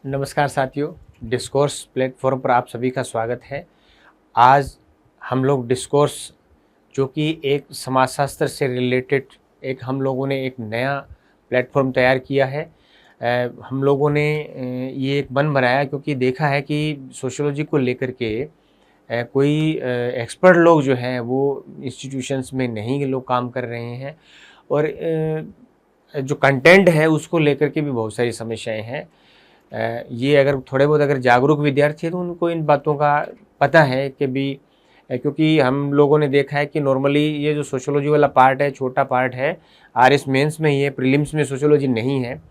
नमस्कार साथियों, discourse platform पर आप सभी का स्वागत है। आज हम लोग डिस्कोर्स जो कि एक समाजशास्त्र से रिलेटेड एक हम लोगों ने एक नया प्लेटफॉर्म तैयार किया है। हम लोगों ने ये एक मन बनाया क्योंकि देखा है कि सोशियोलॉजी को लेकर के कोई एक्सपर्ट लोग जो हैं वो इंस्टीट्यूशंस में नहीं लोग काम कर रहे हैं और जो कंटेंट है उसको लेकर के भी बहुत सारी समस्याएं हैं। ये अगर थोड़े बहुत अगर जागरूक विद्यार्थी हैं तो उनको इन बातों का पता है कि भी क्योंकि हम लोगों ने देखा है कि नॉर्मली ये जो सोशियोलॉजी वाला पार्ट है, छोटा पार्ट है, आरएस मेंस में ही है, प्रीलिम्स में सोशियोलॉजी नहीं है।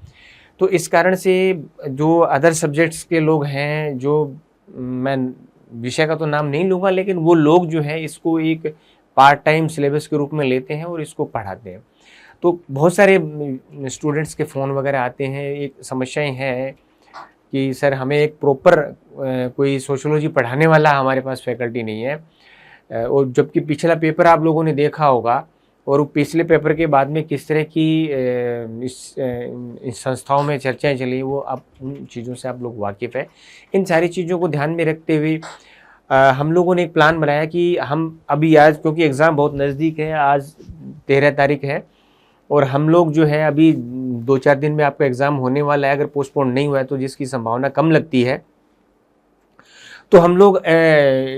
तो इस कारण से जो अदर सब्जेक्ट्स के लोग हैं, जो मैं विषय का तो नाम नहीं लूँगा, लेकिन वो लोग जो है इसको एक पार्ट टाइम सिलेबस के रूप में लेते हैं और इसको पढ़ाते हैं। तो बहुत सारे स्टूडेंट्स के फ़ोन वगैरह आते हैं, एक समस्याएं हैं कि सर हमें एक प्रॉपर कोई सोशियोलॉजी पढ़ाने वाला हमारे पास फैकल्टी नहीं है। और जबकि पिछला पेपर आप लोगों ने देखा होगा और वो पिछले पेपर के बाद में किस तरह की इस संस्थाओं में चर्चाएं चली, वो आप उन चीज़ों से आप लोग वाकिफ़ है। इन सारी चीज़ों को ध्यान में रखते हुए हम लोगों ने एक प्लान बनाया कि हम अभी आज, क्योंकि एग्ज़ाम बहुत नज़दीक है, आज 13 तारीख है और हम लोग जो है अभी 2-4 दिन में आपका एग्ज़ाम होने वाला है। अगर पोस्टपोन नहीं हुआ है तो जिसकी संभावना कम लगती है, तो हम लोग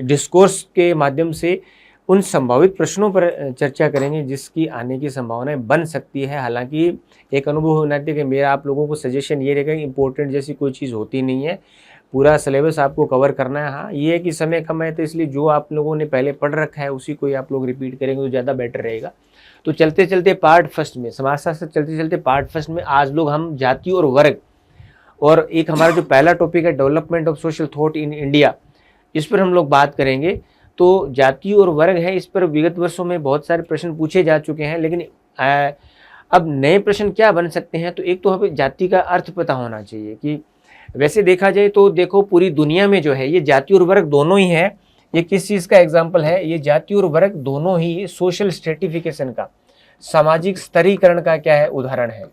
डिस्कोर्स के माध्यम से उन संभावित प्रश्नों पर चर्चा करेंगे जिसकी आने की संभावनाएं बन सकती है। हालांकि एक अनुभव होना चाहिए कि मेरा आप लोगों को सजेशन ये रहेगा कि इम्पोर्टेंट जैसी कोई चीज़ होती नहीं है, पूरा सिलेबस आपको कवर करना है। हाँ, ये है कि समय कम है तो इसलिए जो आप लोगों ने पहले पढ़ रखा है उसी को ही आप लोग रिपीट करेंगे तो ज़्यादा बेटर रहेगा। तो चलते चलते पार्ट फर्स्ट में, समाजशास्त्र चलते चलते पार्ट फर्स्ट में आज लोग हम जाति और वर्ग, और एक हमारा जो पहला टॉपिक है development of social thought in India, इस पर हम लोग बात करेंगे। तो जाति और वर्ग है, इस पर विगत वर्षों में बहुत सारे प्रश्न पूछे जा चुके हैं, लेकिन अब नए प्रश्न क्या बन सकते हैं। तो एक तो हमें जाति का अर्थ पता होना चाहिए कि वैसे देखा जाए तो देखो पूरी दुनिया में जो है ये जाति और वर्ग दोनों ही है। ये किस चीज़ का एग्जाम्पल है, ये जाति और वर्ग दोनों ही सोशल स्ट्रेटिफिकेशन का, सामाजिक स्तरीकरण का क्या है, उदाहरण है।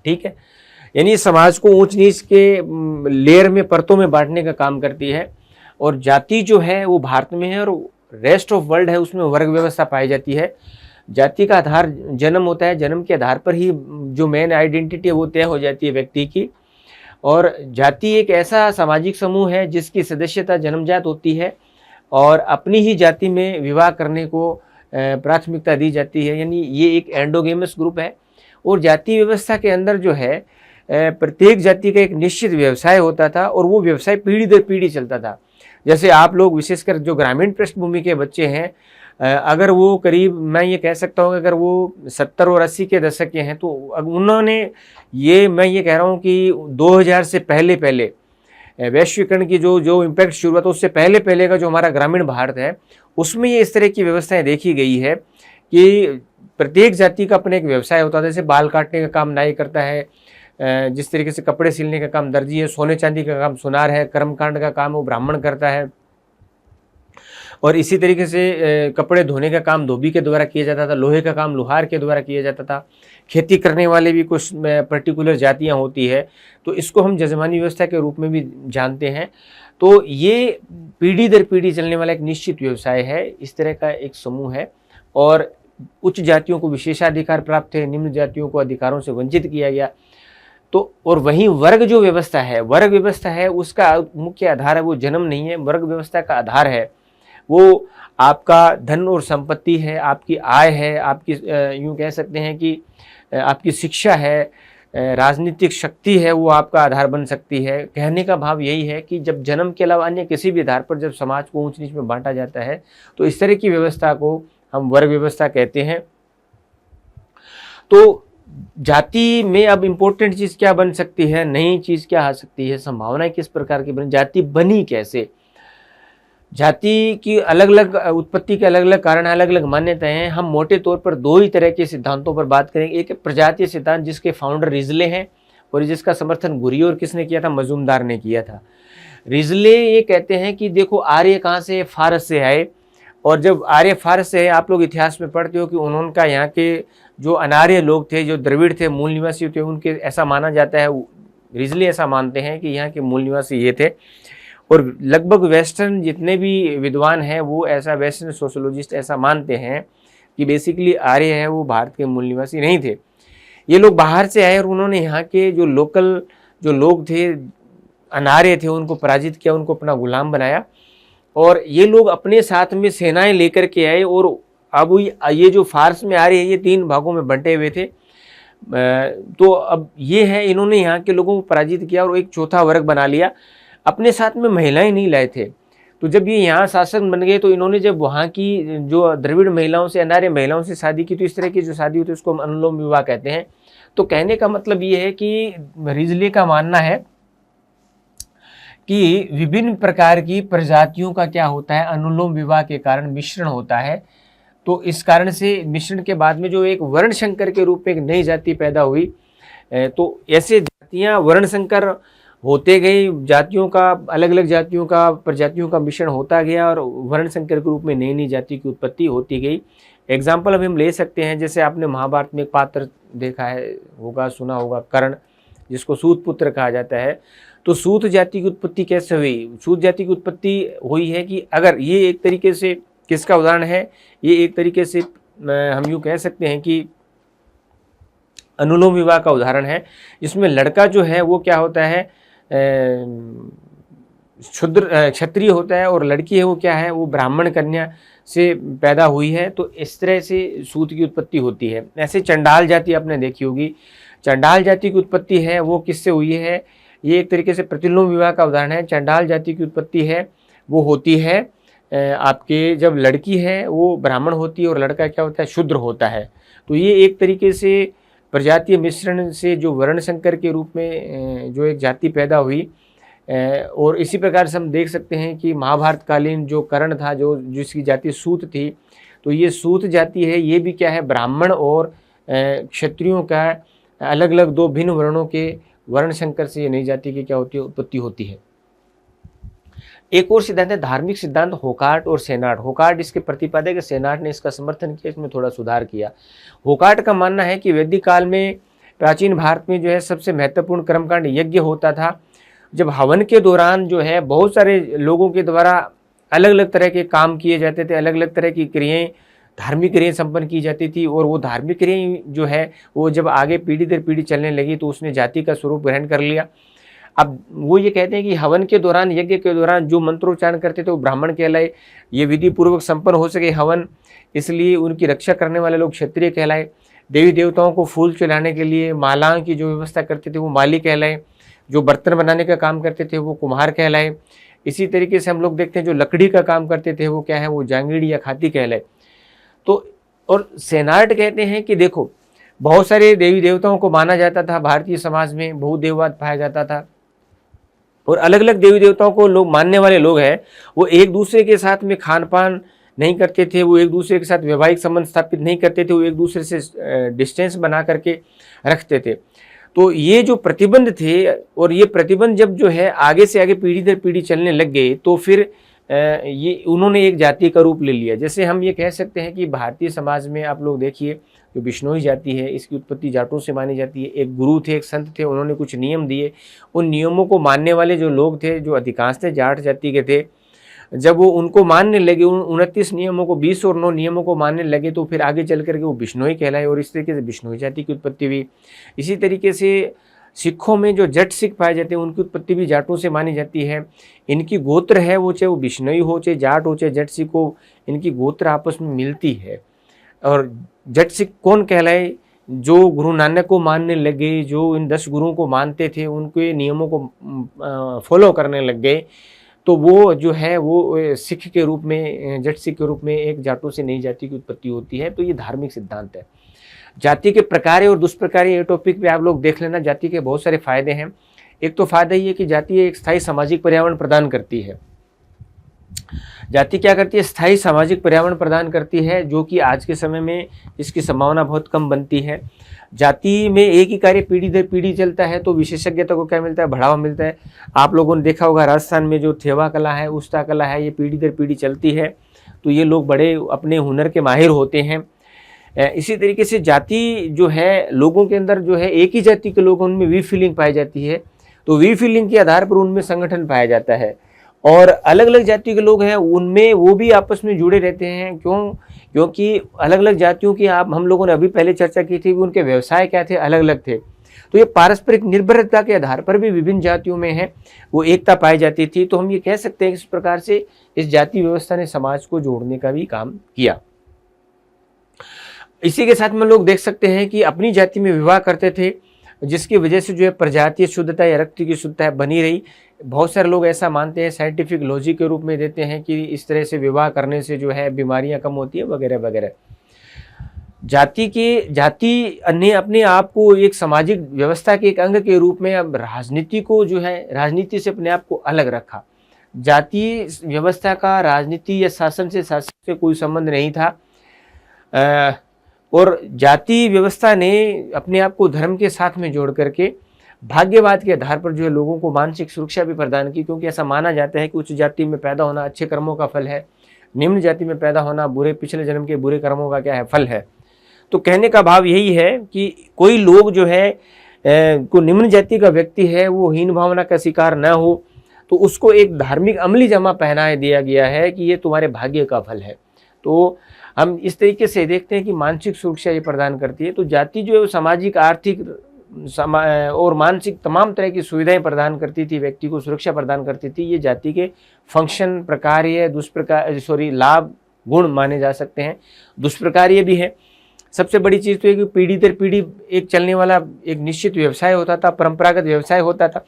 ठीक है, यानी समाज को ऊंच नीच के लेयर में, परतों में बांटने का काम करती है। और जाति जो है वो भारत में है और रेस्ट ऑफ वर्ल्ड है उसमें वर्ग व्यवस्था पाई जाती है। जाति का आधार जन्म होता है, जन्म के आधार पर ही जो मेन आइडेंटिटी है वो तय हो जाती है व्यक्ति की। और जाति एक ऐसा सामाजिक समूह है जिसकी सदस्यता जन्मजात होती है और अपनी ही जाति में विवाह करने को प्राथमिकता दी जाती है, यानी ये एक एंडोगेमस ग्रुप है। और जाति व्यवस्था के अंदर जो है प्रत्येक जाति का एक निश्चित व्यवसाय होता था और वो व्यवसाय पीढ़ी दर पीढ़ी चलता था। जैसे आप लोग विशेषकर जो ग्रामीण पृष्ठभूमि के बच्चे हैं, अगर वो करीब, मैं ये कह सकता हूँ कि अगर वो 70 और 80 के दशक के हैं तो उन्होंने ये, मैं ये कह रहा हूँ कि 2000 से पहले पहले वैश्वीकरण की जो इम्पैक्ट शुरू हुआ था उससे पहले पहले का जो हमारा ग्रामीण भारत है उसमें ये इस तरह की व्यवस्थाएं देखी गई है कि प्रत्येक जाति का अपना एक व्यवसाय होता था। जैसे बाल काटने का काम नाई करता है, जिस तरीके से कपड़े सिलने का काम दर्जी है, सोने चांदी का काम सुनार है, कर्मकांड का काम वो ब्राह्मण करता है, और इसी तरीके से कपड़े धोने का काम धोबी के द्वारा किया जाता था, लोहे का काम लोहार के द्वारा किया जाता था। खेती करने वाले भी कुछ पर्टिकुलर जातियां होती है, तो इसको हम जजमानी व्यवस्था के रूप में भी जानते हैं। तो ये पीढ़ी दर पीढ़ी चलने वाला एक निश्चित व्यवसाय है, इस तरह का एक समूह है। और उच्च जातियों को विशेषाधिकार प्राप्त है, निम्न जातियों को अधिकारों से वंचित किया गया। तो और वहीं वर्ग जो व्यवस्था है, वर्ग व्यवस्था है उसका मुख्य आधार है वो जन्म नहीं है, वर्ग व्यवस्था का आधार है वो आपका धन और संपत्ति है, आपकी आय है, आपकी यूँ कह सकते हैं कि आपकी शिक्षा है, राजनीतिक शक्ति है, वो आपका आधार बन सकती है। कहने का भाव यही है कि जब जन्म के अलावा अन्य किसी भी आधार पर जब समाज को ऊंच नीच में बांटा जाता है तो इस तरह की व्यवस्था को हम वर्ग व्यवस्था कहते हैं। तो जाति में अब इम्पोर्टेंट चीज़ क्या बन सकती है, नई चीज़ क्या आ सकती है, संभावनाएं किस प्रकार की बनी, जाति बनी कैसे। जाति की अलग अलग उत्पत्ति के अलग अलग कारण, अलग अलग मान्यताएं हैं। हम मोटे तौर पर दो ही तरह के सिद्धांतों पर बात करेंगे। एक प्रजातीय सिद्धांत जिसके फाउंडर रिजले हैं और जिसका समर्थन गुरी और किसने किया था, मजूमदार ने किया था। रिजले ये कहते हैं कि देखो आर्य कहाँ से, फारस से आए और जब आर्य फारस है, आप लोग इतिहास में पढ़ते हो कि उन्होंने का यहाँ के जो अनार्य लोग थे, जो द्रविड़ थे, मूल निवासी थे, उनके ऐसा माना जाता है, रीजली ऐसा मानते हैं कि यहाँ के मूल निवासी ये थे। और लगभग वेस्टर्न जितने भी विद्वान हैं वो ऐसा, वेस्टर्न सोशोलॉजिस्ट ऐसा मानते हैं कि बेसिकली आर्य हैं वो भारत के मूल निवासी नहीं थे, ये लोग बाहर से आए और उन्होंने यहाँ के जो लोकल जो लोग थे, अनार्य थे, उनको पराजित किया, उनको अपना गुलाम बनाया। और ये लोग अपने साथ में सेनाएं लेकर के आए और अब ये जो फारस में आर्य है ये 3 भागों में बंटे हुए थे। तो अब ये है, इन्होंने यहाँ के लोगों को पराजित किया और एक चौथा वर्ग बना लिया। अपने साथ में महिलाएं नहीं लाए थे। तो जब ये यहाँ शासक बन गए तो इन्होंने जब वहाँ की जो द्रविड़ महिलाओं से, अनार्य महिलाओं से शादी की, तो इस तरह की जो शादी होती है उसको हम अनुलोम विवाह कहते हैं। तो कहने का मतलब ये है कि रिजली का मानना है कि विभिन्न प्रकार की प्रजातियों का क्या होता है, अनुलोम विवाह के कारण मिश्रण होता है। तो इस कारण से मिश्रण के बाद में जो एक वर्ण संकर के रूप में एक नई जाति पैदा हुई, तो ऐसे जातियां वर्ण संकर होते गई, जातियों का, अलग अलग जातियों का, प्रजातियों का मिश्रण होता गया और वर्ण संकर के रूप में नई नई जाति की उत्पत्ति होती गई। एग्जाम्पल अभी हम ले सकते हैं, जैसे आपने महाभारत में एक पात्र देखा है होगा, सुना होगा, कर्ण, जिसको सूत पुत्र कहा जाता है। तो सूत जाति की उत्पत्ति कैसे हुई? सूत जाति की उत्पत्ति हुई है कि अगर ये एक तरीके से किसका उदाहरण है, ये एक तरीके से हम यूँ कह सकते हैं कि अनुलोम विवाह का उदाहरण है, जिसमें लड़का जो है वो क्या होता है, क्षुद्र क्षत्रिय होता है और लड़की है वो क्या है, वो ब्राह्मण कन्या से पैदा हुई है। तो इस तरह से सूत की उत्पत्ति होती है। ऐसे चंडाल जाति आपने देखी होगी, चंडाल जाति की उत्पत्ति है वो किससे हुई है, ये एक तरीके से प्रतिलोम विवाह का उदाहरण है। चंडाल जाति की उत्पत्ति है वो होती है आपके, जब लड़की है वो ब्राह्मण होती है और लड़का क्या होता है, शूद्र होता है। तो ये एक तरीके से प्रजातीय मिश्रण से जो वर्ण संकर के रूप में जो एक जाति पैदा हुई। और इसी प्रकार से हम देख सकते हैं कि महाभारत कालीन जो कर्ण था, जो जिसकी जाति सूत थी, तो ये सूत जाति है, ये भी क्या है, ब्राह्मण और क्षत्रियों का अलग अलग 2 भिन्न वर्णों के वर्ण संकर से ये नई जाति की क्या होती है, उत्पत्ति होती है। एक और सिद्धांत है धार्मिक सिद्धांत होकार्ट और सेनार्ट। होकार्ट इसके प्रतिपादक है, सेनार्ट ने इसका समर्थन किया, इसमें थोड़ा सुधार किया। होकार्ट का मानना है कि वैदिक काल में प्राचीन भारत में जो है सबसे महत्वपूर्ण कर्मकांड यज्ञ होता था। जब हवन के दौरान जो है बहुत सारे लोगों के द्वारा अलग अलग तरह के काम किए जाते थे, अलग अलग तरह की क्रियाएं, धार्मिक क्रियाएं संपन्न की जाती थी। और वो धार्मिक क्रियाएं जो है वो जब आगे पीढ़ी दर पीढ़ी चलने लगी तो उसने जाति का स्वरूप ग्रहण कर लिया। अब वो ये कहते हैं कि हवन के दौरान, यज्ञ के दौरान जो मंत्रोच्चारण करते थे वो ब्राह्मण कहलाए, ये विधि पूर्वक संपन्न हो सके हवन, इसलिए उनकी रक्षा करने वाले लोग क्षत्रिय कहलाए। देवी देवताओं को फूल चढ़ाने के लिए मालाओं की जो व्यवस्था करते थे वो माली कहलाए, जो बर्तन बनाने का काम करते थे वो कुम्हार कहलाए। इसी तरीके से हम लोग देखते हैं जो लकड़ी का काम करते थे वो क्या है, वो जांगीड़ी या खाती कहलाए। तो और सेनार्ट कहते हैं कि देखो बहुत सारे देवी देवताओं को माना जाता था, भारतीय समाज में बहुदेववाद पाया जाता था और अलग अलग देवी देवताओं को लोग मानने वाले लोग हैं वो एक दूसरे के साथ में खान पान नहीं करते थे, वो एक दूसरे के साथ वैवाहिक संबंध स्थापित नहीं करते थे, वो एक दूसरे से डिस्टेंस बना करके रखते थे। तो ये जो प्रतिबंध थे और ये प्रतिबंध जब जो है आगे से आगे पीढ़ी दर पीढ़ी चलने लग गए तो फिर ये उन्होंने एक जाति का रूप ले लिया। जैसे हम ये कह सकते हैं कि भारतीय समाज में आप लोग देखिए जो बिश्नोई जाति है इसकी उत्पत्ति जाटों से मानी जाती है। एक गुरु थे, एक संत थे, उन्होंने कुछ नियम दिए, उन नियमों को मानने वाले जो लोग थे, जो अधिकांश थे जाट जाति के थे, जब वो उनको मानने लगे, उन 29 नियमों को, 20 और 9 नियमों को मानने लगे तो फिर आगे चल करके वो बिश्नोई कहलाए और इस तरीके से बिश्नोई जाति की उत्पत्ति हुई। इसी तरीके से सिखों में जो जट सिख पाए जाते हैं उनकी उत्पत्ति भी जाटों से मानी जाती है। इनकी गोत्र है वो चाहे वो बिश्नोई हो, चाहे जाट हो, चाहे जट सिख हो, इनकी गोत्र आपस में मिलती है। और जट सिख कौन कहलाए? जो गुरु नानक को मानने लगे, जो इन 10 गुरुओं को मानते थे, उनके नियमों को फॉलो करने लग गए, तो वो जो है वो सिख के रूप में, जट सिख के रूप में एक जाटों से नई जाति की उत्पत्ति होती है। तो ये धार्मिक सिद्धांत है। जाति के प्रकार और दुष्प्रकार, ये टॉपिक पे आप लोग देख लेना। जाति के बहुत सारे फायदे हैं। एक तो फायदा ये है कि जाति एक स्थायी सामाजिक पर्यावरण प्रदान करती है। जाति क्या करती है? स्थायी सामाजिक पर्यावरण प्रदान करती है, जो कि आज के समय में इसकी संभावना बहुत कम बनती है। जाति में एक ही कार्य पीढ़ी दर पीढ़ी चलता है तो विशेषज्ञता को क्या मिलता है? बढ़ावा मिलता है। आप लोगों ने देखा होगा राजस्थान में जो थेवा कला है, उस्ता कला है, ये पीढ़ी दर पीढ़ी चलती है। तो ये लोग बड़े अपने हुनर के माहिर होते हैं। इसी तरीके से जाति जो है लोगों के अंदर जो है, एक ही जाति के लोग उनमें वी फीलिंग पाई जाती है, तो वी फीलिंग के आधार पर उनमें संगठन पाया जाता है। और अलग अलग जाति के लोग हैं उनमें वो भी आपस में जुड़े रहते हैं। क्योंकि अलग अलग जातियों की आप हम लोगों ने अभी पहले चर्चा की थी, उनके व्यवसाय क्या थे, अलग अलग थे। तो ये पारस्परिक निर्भरता के आधार पर भी विभिन्न जातियों में है वो एकता पाई जाती थी। तो हम ये कह सकते हैं कि इस प्रकार से इस जाति व्यवस्था ने समाज को जोड़ने का भी काम किया। इसी के साथ में लोग देख सकते हैं कि अपनी जाति में विवाह करते थे, जिसकी वजह से जो है प्रजातीय शुद्धता या रक्त की शुद्धता बनी रही। बहुत सारे लोग ऐसा मानते हैं, साइंटिफिक लॉजिक के रूप में देते हैं कि इस तरह से विवाह करने से जो है बीमारियां कम होती है वगैरह वगैरह। जाति ने अपने आप को एक सामाजिक व्यवस्था के एक अंग के रूप में अब राजनीति को जो है, राजनीति से अपने आप को अलग रखा। जाति व्यवस्था का राजनीति या शासन से कोई संबंध नहीं था। और जाति व्यवस्था ने अपने आप को धर्म के साथ में जोड़ करके भाग्यवाद के आधार पर जो है लोगों को मानसिक सुरक्षा भी प्रदान की, क्योंकि ऐसा माना जाता है कि उच्च जाति में पैदा होना अच्छे कर्मों का फल है, निम्न जाति में पैदा होना बुरे पिछले जन्म के बुरे कर्मों का क्या है, फल है। तो कहने का भाव यही है कि कोई लोग जो है को निम्न जाति का व्यक्ति है वो हीन भावना का शिकार न हो, तो उसको एक धार्मिक अमली जमा पहनाए दिया गया है कि ये तुम्हारे भाग्य का फल है। तो हम इस तरीके से देखते हैं कि मानसिक सुरक्षा ये प्रदान करती है। तो जाति जो है सामाजिक, आर्थिक और मानसिक तमाम तरह की सुविधाएं प्रदान करती थी, व्यक्ति को सुरक्षा प्रदान करती थी। ये जाति के फंक्शन, प्रकार्य, लाभ, गुण माने जा सकते हैं। दुष्प्रकार्य भी है। सबसे बड़ी चीज़ तो है कि पीढ़ी दर पीढ़ी एक चलने वाला एक निश्चित व्यवसाय होता था, परंपरागत व्यवसाय होता था।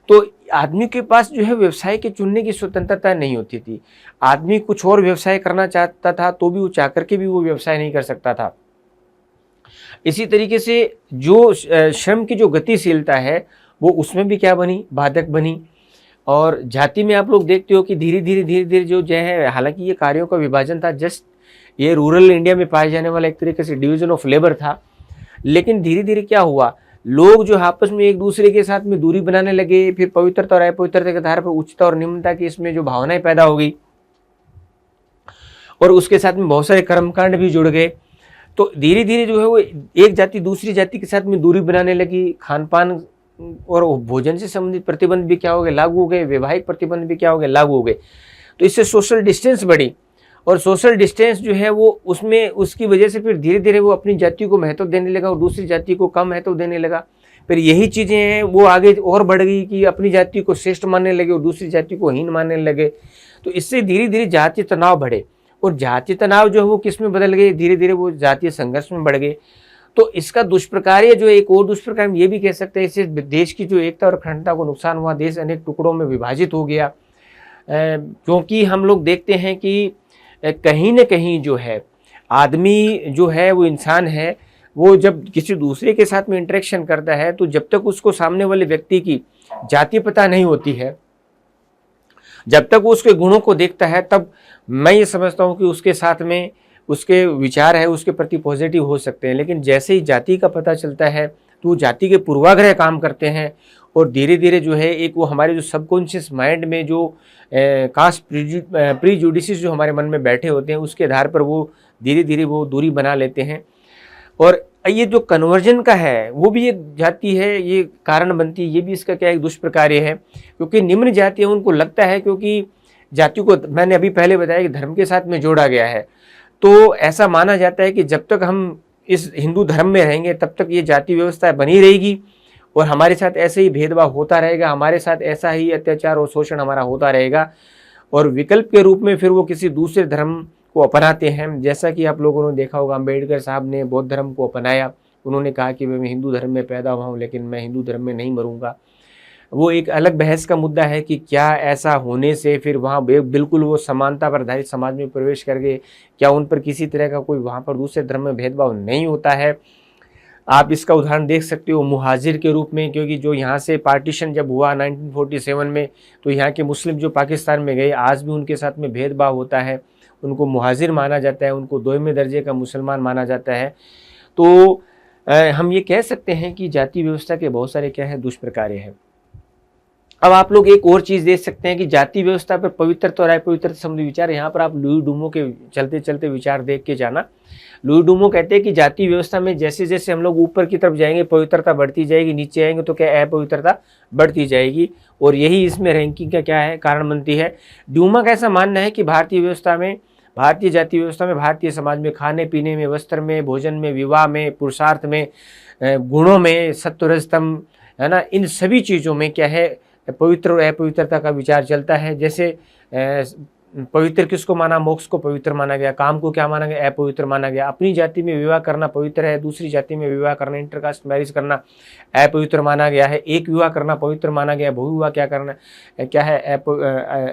तो आदमी के पास जो है व्यवसाय के चुनने की स्वतंत्रता नहीं होती थी। आदमी कुछ और व्यवसाय करना चाहता था तो भी वो चाह करके भी वो व्यवसाय नहीं कर सकता था। इसी तरीके से जो श्रम की जो गतिशीलता है वो उसमें भी क्या बनी, बाधक बनी। और जाति में आप लोग देखते हो कि धीरे धीरे जो है, हालांकि ये कार्यों का विभाजन था, जस्ट ये रूरल इंडिया में पाए जाने वाला एक तरीके से डिवीजन ऑफ लेबर था। लेकिन धीरे धीरे क्या हुआ, लोग जो आपस में एक दूसरे के साथ में दूरी बनाने लगे। फिर पवित्रता और अपवित्रता के आधार पर उच्चता और निम्नता की इसमें जो भावनाएं पैदा हो गई, और उसके साथ में बहुत सारे कर्मकांड भी जुड़ गए। तो धीरे धीरे जो है वो एक जाति दूसरी जाति के साथ में दूरी बनाने लगी। खान पान और भोजन से संबंधित प्रतिबंध भी क्या हो गए, लागू हो गए। वैवाहिक प्रतिबंध भी क्या हो गए, लागू हो गए। तो इससे सोशल डिस्टेंस बढ़ी, और सोशल डिस्टेंस जो है वो उसमें उसकी वजह से फिर धीरे धीरे वो अपनी जाति को महत्व देने लगा और दूसरी जाति को कम महत्व देने लगा। फिर यही चीज़ें हैं वो आगे और बढ़ गई कि अपनी जाति को श्रेष्ठ मानने लगे और दूसरी जाति को हीन मानने लगे। तो इससे धीरे धीरे जातीय तनाव बढ़े, और जातीय तनाव जो है वो किस में बदल गए, धीरे धीरे वो जातीय संघर्ष में बढ़ गए। तो इसका दुष्प्रकार्य जो एक और दुष्प्रकार ये भी कह सकते हैं, इससे देश की जो एकता और अखंडता को नुकसान हुआ। देश अनेक टुकड़ों में विभाजित हो गया, क्योंकि हम लोग देखते हैं कि कहीं न कहीं जो है आदमी जो है वो इंसान है, वो जब किसी दूसरे के साथ में इंटरेक्शन करता है तो जब तक उसको सामने वाले व्यक्ति की जाति पता नहीं होती है, जब तक वो उसके गुणों को देखता है, तब मैं ये समझता हूँ कि उसके साथ में उसके विचार है उसके प्रति पॉजिटिव हो सकते हैं। लेकिन जैसे ही जाति का पता चलता है तो वो जाति के पूर्वाग्रह काम करते हैं, और धीरे धीरे जो है एक वो हमारे जो सबकॉन्शियस माइंड में जो कास्ट प्रीजुडिसेस जो हमारे मन में बैठे होते हैं उसके आधार पर वो धीरे धीरे वो दूरी बना लेते हैं। और ये जो कन्वर्जन का है वो भी एक जाति है, ये कारण बनती है। ये भी इसका क्या एक दुष्प्रकार्य है, क्योंकि निम्न जाति है उनको लगता है, क्योंकि जाति को मैंने अभी पहले बताया कि धर्म के साथ में जोड़ा गया है, तो ऐसा माना जाता है कि जब तक हम इस हिंदू धर्म में रहेंगे तब तक ये जाति व्यवस्था बनी रहेगी और हमारे साथ ऐसे ही भेदभाव होता रहेगा, हमारे साथ ऐसा ही अत्याचार और शोषण हमारा होता रहेगा। और विकल्प के रूप में फिर वो किसी दूसरे धर्म को अपनाते हैं। जैसा कि आप लोगों ने देखा होगा, अम्बेडकर साहब ने बौद्ध धर्म को अपनाया। उन्होंने कहा कि मैं हिंदू धर्म में पैदा हुआ हूँ लेकिन मैं हिंदू धर्म में नहीं मरूंगा। वो एक अलग बहस का मुद्दा है कि क्या ऐसा होने से फिर वहाँ बिल्कुल वो समानता पर आधारित समाज में प्रवेश कर गए, क्या उन पर किसी तरह का कोई वहाँ पर दूसरे धर्म में भेदभाव नहीं होता है। आप इसका उदाहरण देख सकते हो मुहाजिर के रूप में, क्योंकि जो यहाँ से पार्टीशन जब हुआ 1947 में, तो यहाँ के मुस्लिम जो पाकिस्तान में गए आज भी उनके साथ में भेदभाव होता है, उनको मुहाजिर माना जाता है, उनको दोयमे दर्जे का मुसलमान माना जाता है। तो हम ये कह सकते हैं कि जाति व्यवस्था के बहुत सारे क्या है दुष्प्रकार्य है। अब आप लोग एक और चीज देख सकते हैं कि जाति व्यवस्था पर पवित्रता और अपवित्रता संबंधी विचार, यहाँ पर आप लुई डूमो के चलते चलते विचार देख के जाना। लुई डूमो कहते हैं कि जाति व्यवस्था में जैसे जैसे हम लोग ऊपर की तरफ जाएंगे पवित्रता बढ़ती जाएगी, नीचे आएंगे तो क्या अपवित्रता बढ़ती जाएगी, और यही इसमें रैंकिंग का क्या है कारण बनती है। ड्यूमा का ऐसा मानना है कि भारतीय व्यवस्था में, भारतीय जाति व्यवस्था में, भारतीय समाज में खाने पीने में, वस्त्र में, भोजन में, विवाह में, पुरुषार्थ में, गुणों में, सत्व रजतम, है ना, इन सभी चीज़ों में क्या है पवित्र और अपवित्रता का विचार चलता है। जैसे पवित्र किसको माना, मोक्ष को पवित्र माना गया, काम को क्या माना गया, अपवित्र माना गया। अपनी जाति में विवाह करना पवित्र है, दूसरी जाति में विवाह करना, इंटरकास्ट मैरिज करना अपवित्र माना गया है। एक विवाह करना पवित्र माना गया, बहुविवाह क्या करना क्या है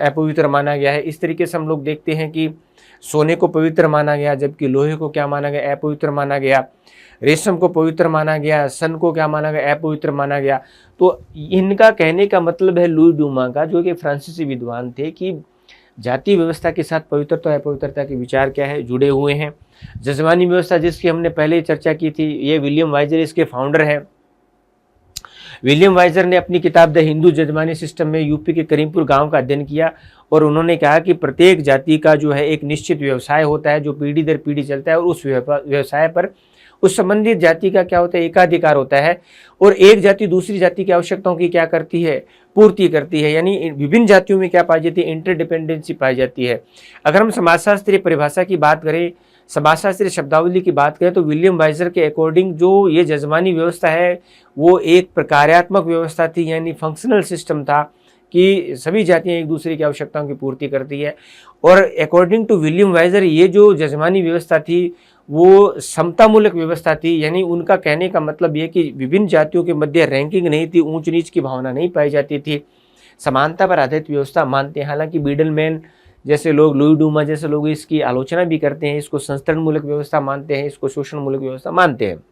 अपवित्र माना गया है। इस तरीके से हम लोग देखते हैं कि सोने को पवित्र माना गया, जबकि लोहे को क्या माना गया, अपवित्र माना गया। रेशम को पवित्र माना गया, सन को क्या माना गया, अपवित्र माना गया। तो इनका कहने का मतलब है लुई डूमा का, जो कि फ्रांसीसी विद्वान थे, कि जाति व्यवस्था के साथ पवित्रता और अपवित्रता के विचार क्या है जुड़े हुए हैं। जजमानी व्यवस्था जिसकी हमने पहले चर्चा की थी, ये विलियम वाइजर इसके फाउंडर हैं। विलियम वाइजर ने अपनी किताब द हिंदू जजमानी सिस्टम में यूपी के करीमपुर गांव का अध्ययन किया, और उन्होंने कहा कि प्रत्येक जाति का जो है एक निश्चित व्यवसाय होता है जो पीढ़ी दर पीढ़ी चलता है, और उस व्यवसाय पर उस संबंधित जाति का क्या होता है, एकाधिकार होता है, और एक जाति दूसरी जाति की आवश्यकताओं की क्या करती है, पूर्ति करती है। यानी विभिन्न जातियों में क्या पाई जाती है, इंटरडिपेंडेंसी पाई जाती है। अगर हम समाजशास्त्रीय परिभाषा की बात करें, समाजशास्त्रीय शब्दावली की बात करें, तो विलियम वाइजर के अकॉर्डिंग जो ये जजमानी व्यवस्था है वो एक प्रकार्यात्मक व्यवस्था थी, यानी फंक्शनल सिस्टम था कि सभी जातियां एक दूसरे की आवश्यकताओं की पूर्ति करती है। और अकॉर्डिंग टू विलियम वाइजर ये जो जजमानी व्यवस्था थी वो समतामूलक व्यवस्था थी, यानी उनका कहने का मतलब ये कि विभिन्न जातियों के मध्य रैंकिंग नहीं थी, ऊंच नीच की भावना नहीं पाई जाती थी, समानता पर आधारित व्यवस्था मानते हैं। हालांकि बीडलमैन जैसे लोग, लुई डूमा जैसे लोग इसकी आलोचना भी करते हैं, इसको संस्तरण मूलक व्यवस्था मानते हैं, इसको शोषण मूलक व्यवस्था मानते हैं।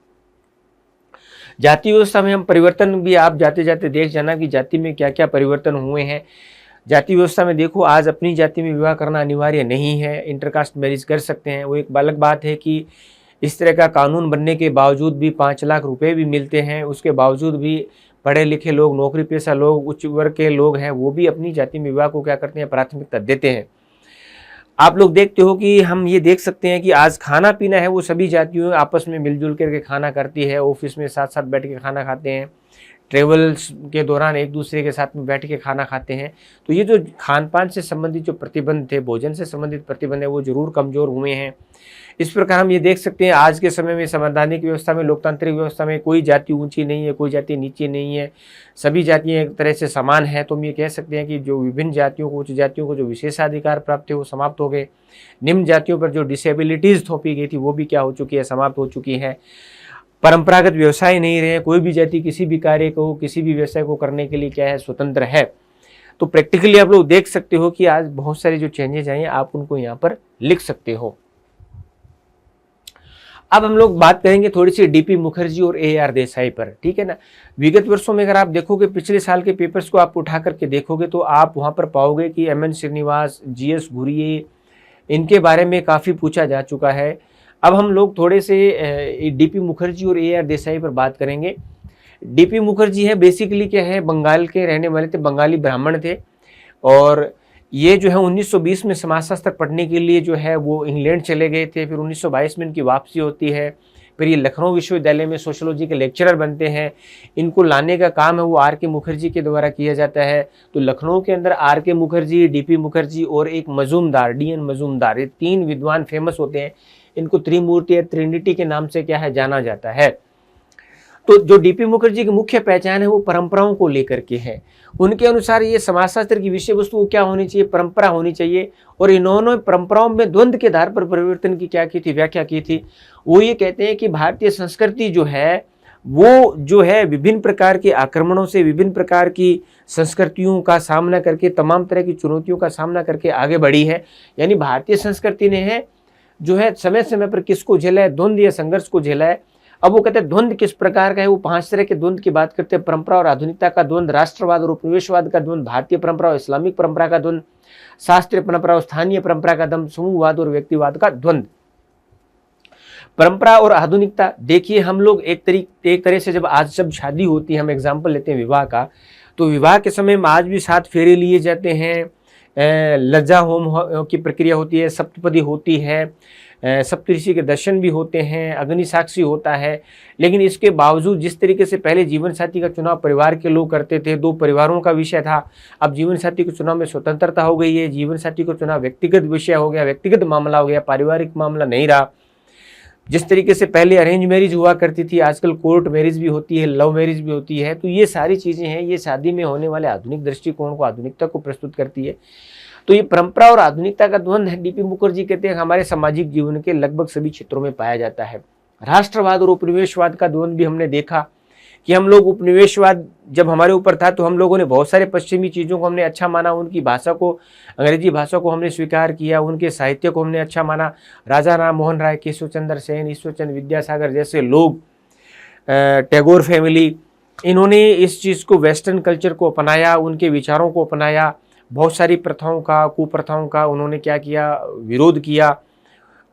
जाति व्यवस्था में हम परिवर्तन भी आप जाते जाते देख जाना कि जाति में क्या क्या परिवर्तन हुए हैं। जाति व्यवस्था में देखो, आज अपनी जाति में विवाह करना अनिवार्य नहीं है, इंटरकास्ट मैरिज कर सकते हैं। वो एक अलग बात है कि इस तरह का कानून बनने के बावजूद भी 5 लाख रुपए भी मिलते हैं, उसके बावजूद भी पढ़े लिखे लोग, नौकरी पेशा लोग, उच्च वर्ग के लोग हैं, वो भी अपनी जाति में विवाह को क्या करते हैं, प्राथमिकता देते हैं। आप लोग देखते हो कि हम ये देख सकते हैं कि आज खाना पीना है वो सभी जातियों आपस में मिलजुल करके खाना करती है, ऑफिस में साथ साथ बैठ के खाना खाते हैं, ट्रेवल्स के दौरान एक दूसरे के साथ में बैठ के खाना खाते हैं। तो ये जो खान पान से संबंधित जो प्रतिबंध थे, भोजन से संबंधित प्रतिबंध है, वो जरूर कमज़ोर हुए हैं। इस प्रकार हम ये देख सकते हैं आज के समय में संवैधानिक व्यवस्था में, लोकतांत्रिक व्यवस्था में कोई जाति ऊंची नहीं है, कोई जाति नीची नहीं है, सभी जातियाँ एक तरह से समान है। तो हम ये कह सकते हैं कि जो विभिन्न जातियों को, उच्च जातियों को जो विशेषाधिकार प्राप्त थे वो समाप्त हो गए। निम्न जातियों पर जो डिसेबिलिटीज़ थोपी गई थी वो भी क्या हो चुकी है, समाप्त हो चुकी है। परंपरागत व्यवसाय नहीं रहे, कोई भी जाति किसी भी कार्य को, किसी भी व्यवसाय को करने के लिए क्या है, स्वतंत्र है। तो प्रैक्टिकली आप लोग देख सकते हो कि आज बहुत सारे जो चेंजेस आए हैं आप उनको यहाँ पर लिख सकते हो। अब हम लोग बात करेंगे थोड़ी सी डीपी मुखर्जी और AR देसाई पर, ठीक है ना। विगत वर्षों में अगर आप देखोगे, पिछले साल के पेपर्स को आप उठा करके देखोगे तो आप वहाँ पर पाओगे कि MN श्रीनिवास, GS घुरिये, इनके बारे में काफ़ी पूछा जा चुका है। अब हम लोग थोड़े से डीपी मुखर्जी और AR देसाई पर बात करेंगे। डीपी मुखर्जी है बेसिकली क्या है, बंगाल के रहने वाले थे, बंगाली ब्राह्मण थे, और ये जो है 1920 में समाजशास्त्र पढ़ने के लिए जो है वो इंग्लैंड चले गए थे। फिर 1922 में इनकी वापसी होती है। फिर ये लखनऊ विश्वविद्यालय में सोशियोलॉजी के लेक्चरर बनते हैं। इनको लाने का काम है वो R.K. मुखर्जी के द्वारा किया जाता है। तो लखनऊ के अंदर R.K. मुखर्जी, DP मुखर्जी और एक मजूमदार, DN मजूमदार, ये 3 विद्वान फेमस होते हैं। इनको त्रिमूर्ति या ट्रिनिटी के नाम से क्या है, जाना जाता है। तो जो डीपी मुखर्जी की मुख्य पहचान है वो परंपराओं को लेकर के है। उनके अनुसार ये समाजशास्त्र की विषय वस्तु क्या होनी चाहिए, परंपरा होनी चाहिए। और इन्होंने परंपराओं में द्वंद्व के आधार पर परिवर्तन की क्या की थी, व्याख्या की थी। वो ये कहते हैं कि भारतीय संस्कृति जो है वो जो है विभिन्न प्रकार के आक्रमणों से, विभिन्न प्रकार की संस्कृतियों का सामना करके, तमाम तरह की चुनौतियों का सामना करके आगे बढ़ी है। यानी भारतीय संस्कृति ने है जो है समय समय पर किसको झेला है, द्वंद्व या संघर्ष को झेला है। अब वो कहते हैं द्वंद्व किस प्रकार का है, वो 5 तरह के द्वंद्व की बात करते हैं। परंपरा और आधुनिकता का द्वंद्व, राष्ट्रवाद और उपनिवेशवाद का द्वंद्व, भारतीय परंपरा और इस्लामिक परंपरा का द्वंद्व, शास्त्रीय परंपरा और स्थानीय परंपरा का द्वंद्व, समूहवाद और व्यक्तिवाद का द्वंद्व। परंपरा और आधुनिकता देखिए, हम लोग एक तरह से जब आज शादी होती है, हम एग्जाम्पल लेते हैं विवाह का, तो विवाह के समय में आज भी 7 फेरे लिए जाते हैं, लज्जा होम की प्रक्रिया होती है, सप्तपदी होती है, सप्तऋषि के दर्शन भी होते हैं, अग्नि साक्षी होता है। लेकिन इसके बावजूद जिस तरीके से पहले जीवन साथी का चुनाव परिवार के लोग करते थे, 2 परिवारों का विषय था, अब जीवन साथी के चुनाव में स्वतंत्रता हो गई है, जीवन साथी का चुनाव व्यक्तिगत विषय हो गया, व्यक्तिगत मामला हो गया, पारिवारिक मामला नहीं रहा। जिस तरीके से पहले अरेंज मैरिज हुआ करती थी, आजकल कोर्ट मैरिज भी होती है, लव मैरिज भी होती है। तो ये सारी चीज़ें हैं, ये शादी में होने वाले आधुनिक दृष्टिकोण को, आधुनिकता को प्रस्तुत करती है। तो ये परंपरा और आधुनिकता का द्वंद्व है, डीपी मुखर्जी कहते हैं, हमारे सामाजिक जीवन के लगभग सभी क्षेत्रों में पाया जाता है। राष्ट्रवाद और उपनिवेशवाद का द्वंद्व भी हमने देखा कि हम लोग उपनिवेशवाद जब हमारे ऊपर था तो हम लोगों ने बहुत सारे पश्चिमी चीज़ों को हमने अच्छा माना, उनकी भाषा को, अंग्रेजी भाषा को हमने स्वीकार किया, उनके साहित्य को हमने अच्छा माना। राजा राम मोहन राय, केशव चंद्र सेन, ईश्वरचंद्र विद्यासागर जैसे लोग, टैगोर फैमिली, इन्होंने इस चीज़ को, वेस्टर्न कल्चर को अपनाया, उनके विचारों को अपनाया। बहुत सारी प्रथाओं का, कुप्रथाओं का उन्होंने क्या किया, विरोध किया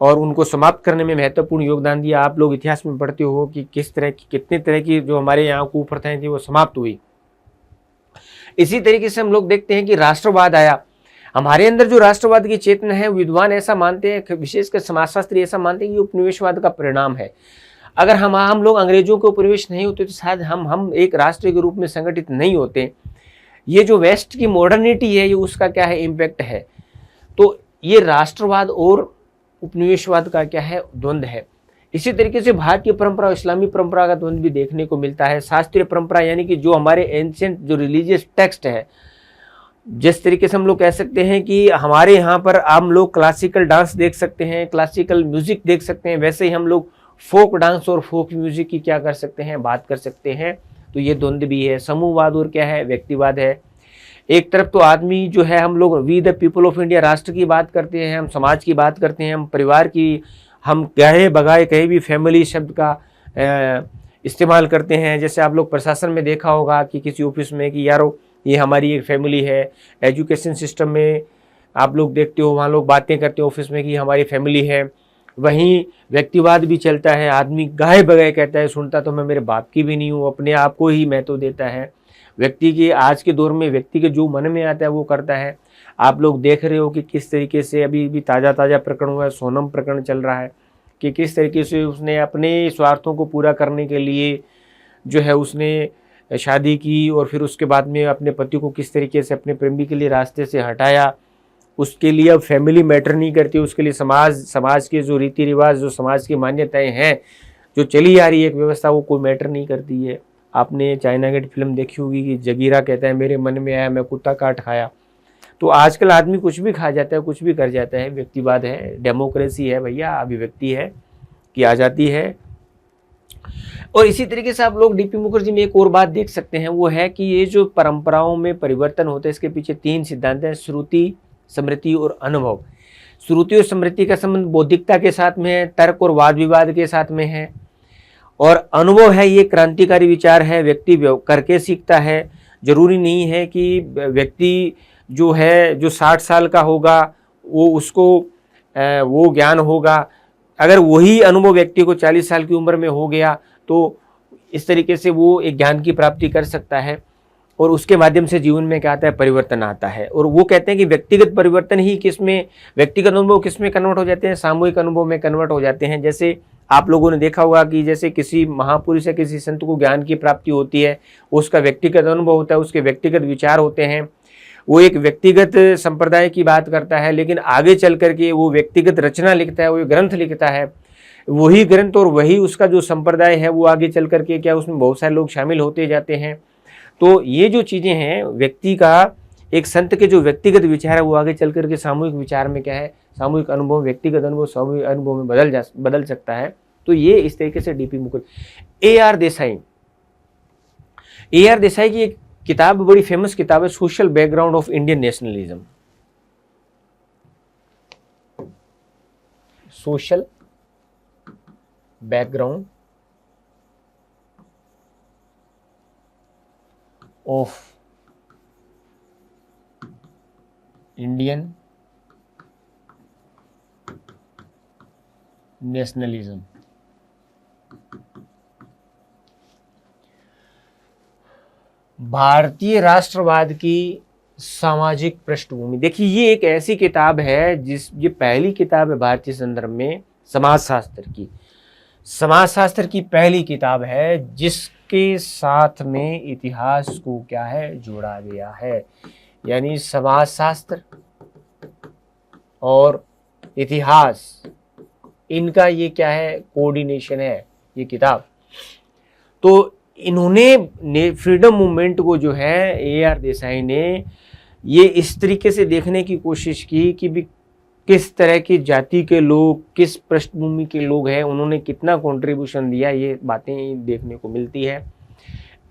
और उनको समाप्त करने में महत्वपूर्ण योगदान दिया। आप लोग इतिहास में पढ़ते हो कि किस तरह की, कितने तरह की जो हमारे यहाँ कुप्रथाएं थी वो समाप्त हुई। इसी तरीके से हम लोग देखते हैं कि राष्ट्रवाद आया। हमारे अंदर जो राष्ट्रवाद की चेतना है, विद्वान ऐसा मानते हैं, विशेषकर समाजशास्त्री ऐसा मानते हैं कि उपनिवेशवाद का परिणाम है। अगर हम लोग अंग्रेजों के उपनिवेश नहीं होते तो शायद हम एक राष्ट्र के रूप में संगठित नहीं होते। ये जो वेस्ट की मॉडर्निटी है, ये उसका क्या है, इम्पैक्ट है। तो ये राष्ट्रवाद और उपनिवेशवाद का क्या है, द्वंद्व है। इसी तरीके से भारतीय परंपरा और इस्लामी परंपरा का द्वंद्व भी देखने को मिलता है। शास्त्रीय परंपरा यानी कि जो हमारे एंशिएंट जो रिलीजियस टेक्स्ट है, जिस तरीके से हम लोग कह सकते हैं कि हमारे यहाँ पर हम लोग क्लासिकल डांस देख सकते हैं, क्लासिकल म्यूजिक देख सकते हैं, वैसे ही हम लोग फोक डांस और फोक म्यूजिक की क्या कर सकते हैं, बात कर सकते हैं। तो ये द्वंद्व भी है। समूहवाद और क्या है, व्यक्तिवाद है। एक तरफ तो आदमी जो है, हम लोग we the people of India, राष्ट्र की बात करते हैं, हम समाज की बात करते हैं, हम परिवार की, हम कहे बगाए कहीं भी फैमिली शब्द का इस्तेमाल करते हैं। जैसे आप लोग प्रशासन में देखा होगा कि किसी ऑफिस में कि यारो ये हमारी एक फैमिली है। एजुकेशन सिस्टम में आप लोग देखते हो, वहाँ लोग बातें करते हो ऑफिस में कि हमारी फैमिली है। वहीं व्यक्तिवाद भी चलता है, आदमी गाए बगाए कहता है, सुनता तो मैं मेरे बाप की भी नहीं हूँ, अपने आप को ही महत्व देता है। व्यक्ति की, आज के दौर में व्यक्ति के जो मन में आता है वो करता है। आप लोग देख रहे हो कि किस तरीके से अभी भी ताज़ा प्रकरण हुआ है, सोनम प्रकरण चल रहा है, कि किस तरीके से उसने अपने स्वार्थों को पूरा करने के लिए जो है उसने शादी की और फिर उसके बाद में अपने पति को किस तरीके से अपने प्रेमी के लिए रास्ते से हटाया। उसके लिए अब फैमिली मैटर नहीं करती, उसके लिए समाज के जो रीति रिवाज, जो समाज की मान्यताएं हैं, जो चली आ रही है एक व्यवस्था, वो कोई मैटर नहीं करती है। आपने चाइना गेट फिल्म देखी होगी कि जगीरा कहता है मेरे मन में आया मैं कुत्ता काट खाया। तो आजकल आदमी कुछ भी खा जाता है, कुछ भी कर जाता है। व्यक्तिवाद है, डेमोक्रेसी है भैया, अभिव्यक्ति है कि आज़ादी है। और इसी तरीके से आप लोग डीपी मुखर्जी में एक और बात देख सकते हैं, वो है कि ये जो परंपराओं में परिवर्तन होते हैं, इसके पीछे 3 सिद्धांत हैं, श्रुति, स्मृति और अनुभव। श्रुति और स्मृति का संबंध बौद्धिकता के साथ में है, तर्क और वाद विवाद के साथ में है। और अनुभव है, ये क्रांतिकारी विचार है, व्यक्ति करके सीखता है। जरूरी नहीं है कि व्यक्ति जो है, जो 60 साल का होगा वो उसको वो ज्ञान होगा। अगर वही अनुभव व्यक्ति को 40 साल की उम्र में हो गया तो इस तरीके से वो एक ज्ञान की प्राप्ति कर सकता है और उसके माध्यम से जीवन में क्या आता है, परिवर्तन आता है। और वो कहते हैं कि व्यक्तिगत परिवर्तन ही किसमें, व्यक्तिगत अनुभव किसमें कन्वर्ट हो जाते हैं, सामूहिक अनुभव में कन्वर्ट हो जाते हैं। जैसे आप लोगों ने देखा होगा कि जैसे किसी महापुरुष या किसी संत को ज्ञान की प्राप्ति होती है, उसका व्यक्तिगत अनुभव होता है, उसके व्यक्तिगत विचार होते हैं, वो एक व्यक्तिगत संप्रदाय की बात करता है, लेकिन आगे चल करके वो व्यक्तिगत रचना लिखता है, वो ग्रंथ लिखता है। वही ग्रंथ और वही उसका जो संप्रदाय है वो आगे चल करके क्या, उसमें बहुत सारे लोग शामिल होते जाते हैं। तो ये जो चीज़ें हैं, व्यक्ति का, एक संत के जो व्यक्तिगत विचार है वो आगे चल करके सामूहिक विचार में क्या है, सामूहिक अनुभव, व्यक्तिगत अनुभव सामूहिक अनुभव में बदल सकता है। तो ये इस तरीके से DP Mukherjee. A R Desai की एक किताब, बड़ी फेमस किताब है, social background of Indian nationalism. Social background of Indian nationalism. भारतीय राष्ट्रवाद की सामाजिक पृष्ठभूमि। देखिए ये एक ऐसी किताब है ये पहली किताब है भारतीय संदर्भ में समाजशास्त्र की पहली किताब है जिसके साथ में इतिहास को क्या है जोड़ा गया है। यानी समाजशास्त्र और इतिहास इनका ये क्या है कोऑर्डिनेशन है ये किताब। तो इन्होंने फ्रीडम मूवमेंट को जो है AR देसाई ने ये इस तरीके से देखने की कोशिश की कि भी किस तरह की जाति के लोग, किस पृष्ठभूमि के लोग हैं, उन्होंने कितना कंट्रीब्यूशन दिया, ये बातें देखने को मिलती है।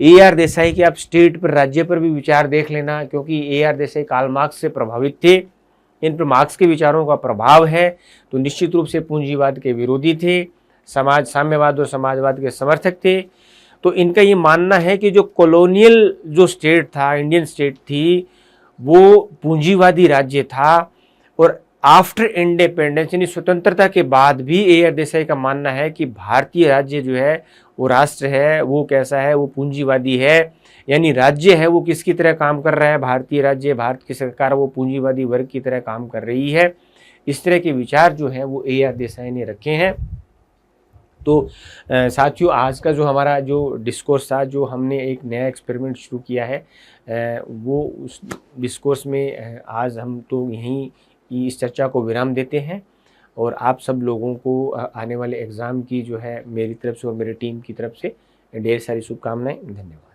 AR देसाई के आप स्टेट पर, राज्य पर भी विचार देख लेना, क्योंकि AR देसाई कार्ल मार्क्स से प्रभावित थे, इन पर मार्क्स के विचारों का प्रभाव है, तो निश्चित रूप से पूंजीवाद के विरोधी थे, साम्यवाद और समाजवाद के समर्थक थे। तो इनका ये मानना है कि जो कॉलोनियल जो स्टेट था, इंडियन स्टेट थी, वो पूंजीवादी राज्य था, और आफ्टर इंडिपेंडेंस यानी स्वतंत्रता के बाद भी AR देसाई का मानना है कि भारतीय राज्य जो है वो राष्ट्र है, वो कैसा है, वो पूंजीवादी है। यानी राज्य है वो किसकी तरह काम कर रहा है, भारतीय राज्य, भारत की सरकार वो पूंजीवादी वर्ग की तरह काम कर रही है। इस तरह के विचार जो है वो AR देसाई ने रखे हैं। तो साथियों, आज का जो हमारा जो डिस्कोर्स था, जो हमने एक नया एक्सपेरिमेंट शुरू किया है, वो उस डिस्कोर्स में आज हम तो यहीं इस चर्चा को विराम देते हैं। और आप सब लोगों को आने वाले एग्ज़ाम की जो है मेरी तरफ से और मेरी टीम की तरफ से ढेर सारी शुभकामनाएं। धन्यवाद।